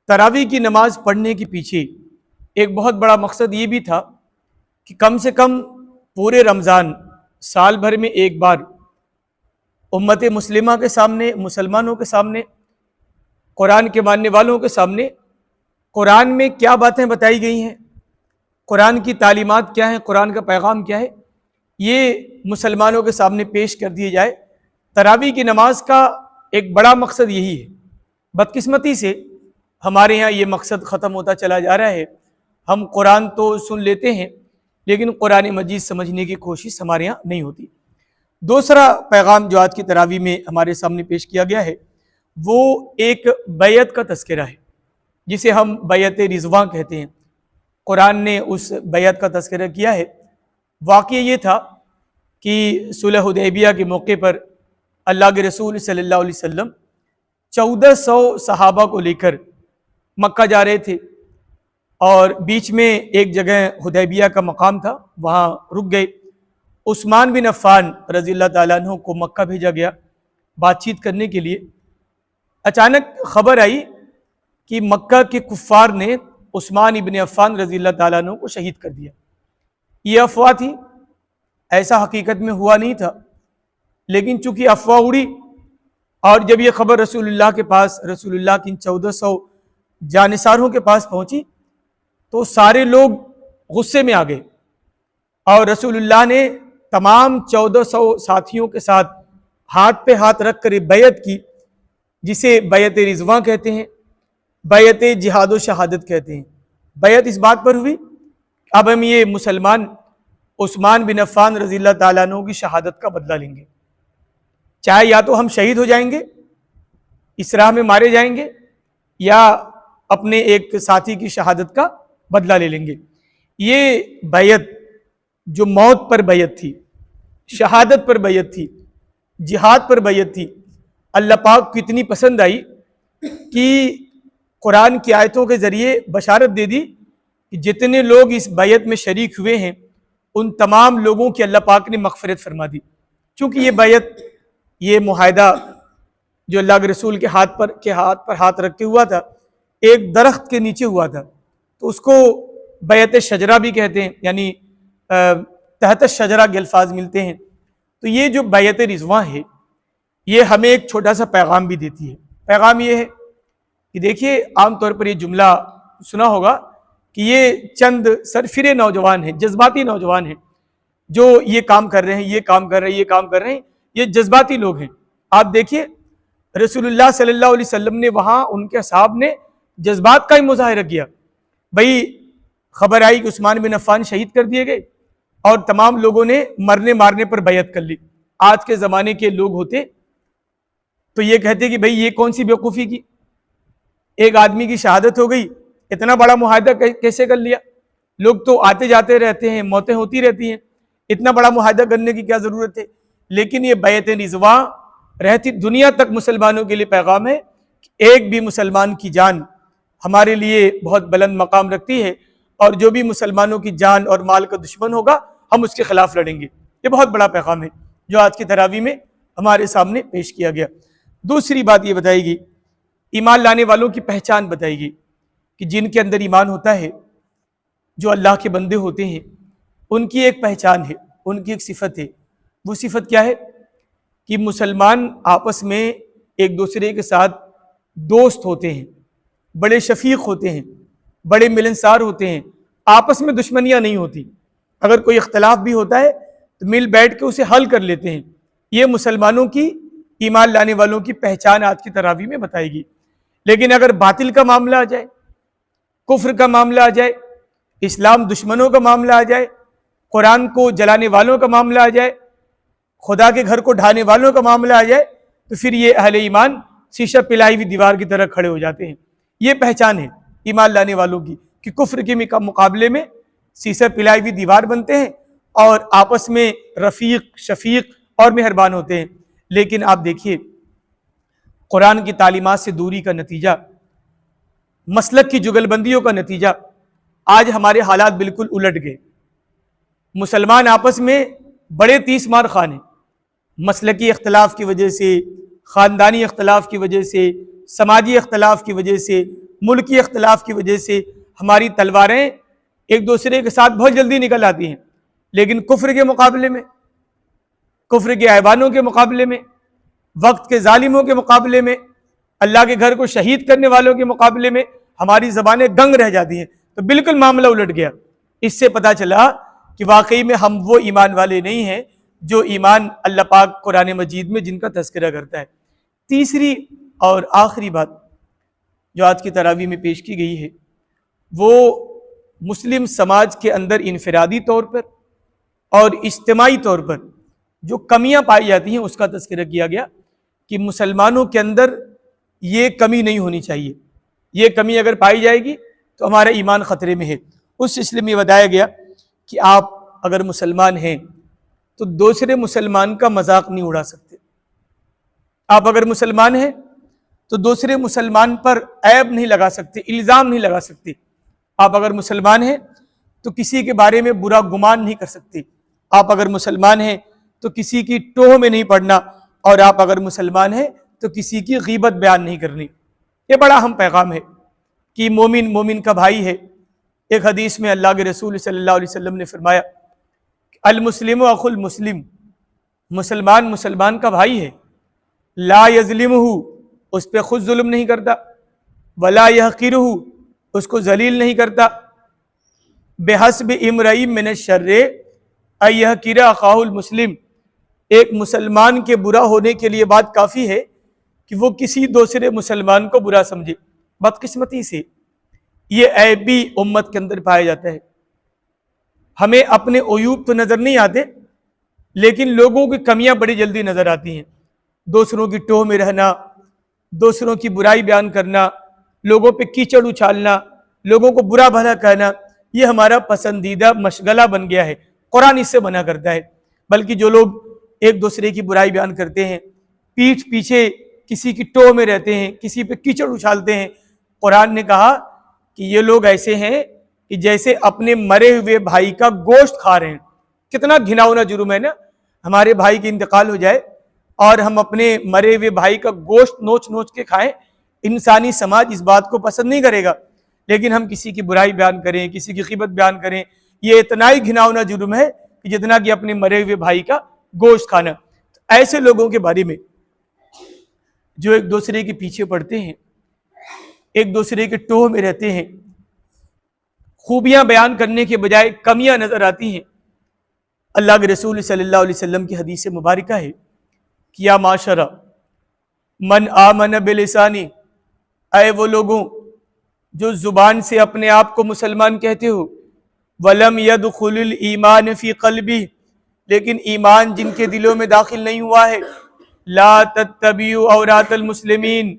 تراویح کی نماز پڑھنے کے پیچھے ایک بہت بڑا مقصد یہ بھی تھا کہ کم سے کم پورے رمضان سال بھر میں ایک بار امت مسلمہ کے سامنے، مسلمانوں کے سامنے، قرآن کے ماننے والوں کے سامنے قرآن میں کیا باتیں بتائی گئی ہیں، قرآن کی تعلیمات کیا ہیں، قرآن کا پیغام کیا ہے، یہ مسلمانوں کے سامنے پیش کر دیے جائے۔ تراویح کی نماز کا ایک بڑا مقصد یہی ہے۔ بدقسمتی سے ہمارے یہاں یہ مقصد ختم ہوتا چلا جا رہا ہے۔ ہم قرآن تو سن لیتے ہیں لیکن قرآن مجید سمجھنے کی کوشش ہمارے یہاں نہیں ہوتی۔ دوسرا پیغام جو آج کی تراویح میں ہمارے سامنے پیش کیا گیا ہے وہ ایک بیعت کا تذکرہ ہے، جسے ہم بیعت رضواں کہتے ہیں۔ قرآن نے اس بیعت کا تذکرہ کیا ہے۔ واقعہ یہ تھا کہ صلح حدیبیہ کے موقع پر اللہ کے رسول صلی اللہ علیہ وسلم 1400 صحابہ کو لے کر مکہ جا رہے تھے، اور بیچ میں ایک جگہ حدیبیہ کا مقام تھا، وہاں رک گئے۔ عثمان بن عفان رضی اللہ تعالیٰ عنہ کو مکہ بھیجا گیا بات چیت کرنے کے لیے۔ اچانک خبر آئی کہ مکہ کے کفار نے عثمان بن عفان رضی اللہ تعالیٰ عنہ کو شہید کر دیا۔ یہ افواہ تھی، ایسا حقیقت میں ہوا نہیں تھا، لیکن چونکہ افواہ اڑی اور جب یہ خبر رسول اللہ کے پاس، رسول اللہ کی 1400 جانثاروں کے پاس پہنچی تو سارے لوگ غصے میں آ گئے، اور رسول اللہ نے تمام 1400 ساتھیوں کے ساتھ ہاتھ پہ ہاتھ رکھ کر بیعت کی، جسے بیعت رضواں کہتے ہیں، بیعت جہاد و شہادت کہتے ہیں۔ بیعت اس بات پر ہوئی اب ہم یہ مسلمان عثمان بن عفان رضی اللہ تعالیٰ عنہ کی شہادت کا بدلہ لیں گے، چاہے یا تو ہم شہید ہو جائیں گے، اس راہ میں مارے جائیں گے، یا اپنے ایک ساتھی کی شہادت کا بدلہ لے لیں گے۔ یہ بیعت جو موت پر بیعت تھی، شہادت پر بیعت تھی، جہاد پر بیعت تھی، اللہ پاک کو اتنی پسند آئی کہ قرآن کی آیتوں کے ذریعے بشارت دے دی کہ جتنے لوگ اس بیعت میں شریک ہوئے ہیں ان تمام لوگوں کی اللہ پاک نے مغفرت فرما دی۔ چونکہ یہ بیعت، یہ معاہدہ جو اللہ کے رسول کے ہاتھ پر ہاتھ رکھ کے ہوا تھا، ایک درخت کے نیچے ہوا تھا، تو اس کو بیعت شجرہ بھی کہتے ہیں، یعنی تحت الشجرہ کے الفاظ ملتے ہیں۔ تو یہ جو بیعت رضواں ہے یہ ہمیں ایک چھوٹا سا پیغام بھی دیتی ہے۔ پیغام یہ ہے کہ دیکھیے، عام طور پر یہ جملہ سنا ہوگا کہ یہ چند سرفرے نوجوان ہیں، جذباتی نوجوان ہیں جو یہ کام کر رہے ہیں، یہ کام کر رہے ہیں، یہ کام کر رہے ہیں، یہ جذباتی لوگ ہیں۔ آپ دیکھیے رسول اللہ صلی اللہ علیہ وسلم نے وہاں ان کے اصحاب نے جذبات کا ہی مظاہرہ کیا۔ بھئی خبر آئی کہ عثمان بن عفان شہید کر دیے گئے اور تمام لوگوں نے مرنے مارنے پر بیعت کر لی۔ آج کے زمانے کے لوگ ہوتے تو یہ کہتے کہ بھئی یہ کون سی بیوقوفی کی، ایک آدمی کی شہادت ہو گئی، اتنا بڑا معاہدہ کیسے کر لیا؟ لوگ تو آتے جاتے رہتے ہیں، موتیں ہوتی رہتی ہیں، اتنا بڑا معاہدہ کرنے کی کیا ضرورت ہے؟ لیکن یہ بیعت رضواں رہتی دنیا تک مسلمانوں کے لیے پیغام ہے کہ ایک بھی مسلمان کی جان ہمارے لیے بہت بلند مقام رکھتی ہے، اور جو بھی مسلمانوں کی جان اور مال کا دشمن ہوگا ہم اس کے خلاف لڑیں گے۔ یہ بہت بڑا پیغام ہے جو آج کی تراویح میں ہمارے سامنے پیش کیا گیا۔ دوسری بات یہ بتائی گئی، ایمان لانے والوں کی پہچان بتائی گئی کہ جن کے اندر ایمان ہوتا ہے، جو اللہ کے بندے ہوتے ہیں، ان کی ایک پہچان ہے، ان کی ایک صفت ہے۔ وہ صفت کیا ہے کہ مسلمان آپس میں ایک دوسرے کے ساتھ دوست ہوتے ہیں، بڑے شفیق ہوتے ہیں، بڑے ملنسار ہوتے ہیں، آپس میں دشمنیاں نہیں ہوتی، اگر کوئی اختلاف بھی ہوتا ہے تو مل بیٹھ کے اسے حل کر لیتے ہیں۔ یہ مسلمانوں کی، ایمان لانے والوں کی پہچان آج کی تراویح میں بتائے گی۔ لیکن اگر باطل کا معاملہ آ جائے، کفر کا معاملہ آ جائے، اسلام دشمنوں کا معاملہ آ جائے، قرآن کو جلانے والوں کا معاملہ آ جائے، خدا کے گھر کو ڈھانے والوں کا معاملہ آ جائے، تو پھر یہ اہل ایمان شیشہ پلائی ہوئی دیوار کی طرح کھڑے ہو جاتے ہیں۔ یہ پہچان ہے ایمان لانے والوں کی کہ کفر کے مقابلے میں شیشہ پلائی ہوئی دیوار بنتے ہیں اور آپس میں رفیق، شفیق اور مہربان ہوتے ہیں۔ لیکن آپ دیکھیے قرآن کی تعلیمات سے دوری کا نتیجہ، مسلک کی جگل بندیوں کا نتیجہ، آج ہمارے حالات بالکل الٹ گئے۔ مسلمان آپس میں بڑے تیس مار خان ہیں، مسلکی اختلاف کی وجہ سے، خاندانی اختلاف کی وجہ سے، سماجی اختلاف کی وجہ سے، ملکی اختلاف کی وجہ سے ہماری تلواریں ایک دوسرے کے ساتھ بہت جلدی نکل آتی ہیں، لیکن کفر کے مقابلے میں، کفر کے ایوانوں کے مقابلے میں، وقت کے ظالموں کے مقابلے میں، اللہ کے گھر کو شہید کرنے والوں کے مقابلے میں ہماری زبانیں گنگ رہ جاتی ہیں۔ تو بالکل معاملہ الٹ گیا۔ اس سے پتہ چلا کہ واقعی میں ہم وہ ایمان والے نہیں ہیں جو ایمان اللہ پاک قرآن مجید میں جن کا تذکرہ کرتا ہے۔ تیسری اور آخری بات جو آج کی تراویح میں پیش کی گئی ہے، وہ مسلم سماج کے اندر انفرادی طور پر اور اجتماعی طور پر جو کمیاں پائی جاتی ہیں اس کا تذکرہ کیا گیا کہ مسلمانوں کے اندر یہ کمی نہیں ہونی چاہیے، یہ کمی اگر پائی جائے گی تو ہمارا ایمان خطرے میں ہے۔ اس سلسلے میں بتایا گیا کہ آپ اگر مسلمان ہیں تو دوسرے مسلمان کا مذاق نہیں اڑا سکتے، آپ اگر مسلمان ہیں تو دوسرے مسلمان پر عیب نہیں لگا سکتے، الزام نہیں لگا سکتے، آپ اگر مسلمان ہیں تو کسی کے بارے میں برا گمان نہیں کر سکتے، آپ اگر مسلمان ہیں تو کسی کی ٹوہ میں نہیں پڑنا، اور آپ اگر مسلمان ہیں تو کسی کی غیبت بیان نہیں کرنی۔ یہ بڑا اہم پیغام ہے کہ مومن مومن کا بھائی ہے۔ ایک حدیث میں اللہ کے رسول صلی اللہ علیہ وسلم نے فرمایا المسلم اخو المسلم، مسلمان مسلمان کا بھائی ہے، لا یظلمہ، اس پہ خود ظلم نہیں کرتا، ولا یحقرہ، اس کو ذلیل نہیں کرتا، بحسب امرئ من الشر ان یحقر اخاہ المسلم، ایک مسلمان کے برا ہونے کے لیے بات کافی ہے کہ وہ کسی دوسرے مسلمان کو برا سمجھے۔ بدقسمتی سے یہ عیب بھی امت کے اندر پایا جاتا ہے۔ ہمیں اپنے عیوب تو نظر نہیں آتے، لیکن لوگوں کی کمیاں بڑی جلدی نظر آتی ہیں۔ دوسروں کی ٹوہ میں رہنا، دوسروں کی برائی بیان کرنا، لوگوں پہ کیچڑ اچھالنا، لوگوں کو برا بھلا کہنا، یہ ہمارا پسندیدہ مشغلہ بن گیا ہے۔ قرآن اس سے منع کرتا ہے۔ بلکہ جو لوگ ایک دوسرے کی برائی بیان کرتے ہیں، پیٹھ پیچھے کسی کی ٹوہ میں رہتے ہیں، کسی پہ کیچڑ اچھالتے ہیں، قرآن نے کہا کہ یہ لوگ ایسے ہیں کہ جیسے اپنے مرے ہوئے بھائی کا گوشت کھا رہے ہیں۔ کتنا گھناؤنا جرم ہے نا، ہمارے بھائی کی انتقال ہو جائے اور ہم اپنے مرے ہوئے بھائی کا گوشت نوچ نوچ کے کھائیں۔ انسانی سماج اس بات کو پسند نہیں کرے گا، لیکن ہم کسی کی برائی بیان کریں، کسی کی غیبت بیان کریں، یہ اتنا ہی گھناؤنا جرم ہے کہ جتنا کہ اپنے مرے ہوئے بھائی کا گوشت کھانا۔ ایسے لوگوں کے بارے میں جو ایک دوسرے کے پیچھے پڑتے ہیں، ایک دوسرے کے ٹوہ میں رہتے ہیں، خوبیاں بیان کرنے کے بجائے کمیاں نظر آتی ہیں، اللہ کے رسول صلی اللہ علیہ وسلم کی حدیث مبارکہ ہے کہ یا معاشرہ من آمن بلسانی، اے وہ لوگوں جو زبان سے اپنے آپ کو مسلمان کہتے ہو، ولم يدخل الایمان فی قلبی، لیکن ایمان جن کے دلوں میں داخل نہیں ہوا ہے، لا تتبعوا عورات المسلمین،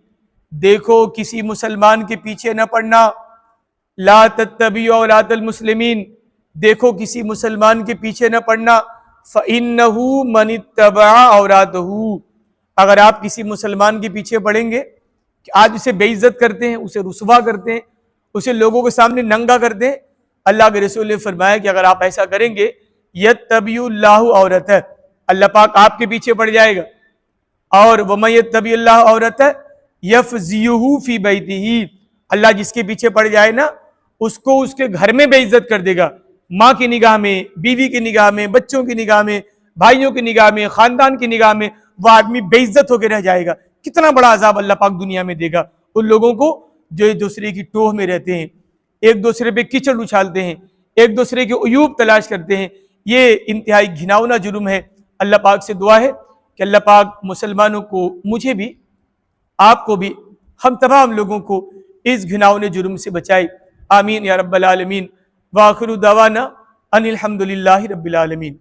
دیکھو کسی مسلمان کے پیچھے نہ پڑنا، لا تتبعوا عورات المسلمین، دیکھو کسی مسلمان کے پیچھے نہ پڑنا، فإنہ من اتبع عوراتہ، اگر آپ کسی مسلمان کے پیچھے پڑیں گے کہ آج اسے بے عزت کرتے ہیں، اسے رسوا کرتے ہیں، اسے لوگوں کے سامنے ننگا کرتے ہیں، اللہ کے رسول نے فرمایا کہ اگر آپ ایسا کریں گے یتبع اللہ عورتہ، اللہ پاک آپ کے پیچھے پڑ جائے گا، اور وَمَن یتبع اللہ عورتہ یفضحہ فی بیتہ، اللہ جس کے پیچھے پڑ جائے نا اس کو اس کے گھر میں بے عزت کر دے گا، ماں کی نگاہ میں، بیوی کی نگاہ میں، بچوں کی نگاہ میں، بھائیوں کی نگاہ میں، خاندان کی نگاہ میں وہ آدمی بے عزت ہو کے رہ جائے گا۔ کتنا بڑا عذاب اللہ پاک دنیا میں دے گا ان لوگوں کو جو ایک دوسرے کی ٹوہ میں رہتے ہیں، ایک دوسرے پہ کیچڑ اچھالتے ہیں، ایک دوسرے کے عیوب تلاش کرتے ہیں۔ یہ انتہائی گھناؤنا جرم ہے۔ اللہ پاک سے دعا ہے کہ اللہ پاک مسلمانوں کو، مجھے بھی، آپ کو بھی، ہم تمام لوگوں کو اس گھناؤنے جرم سے بچائے۔ آمین یا رب العالمین۔ وآخر دعوانا ان الحمد للہ رب العالمین۔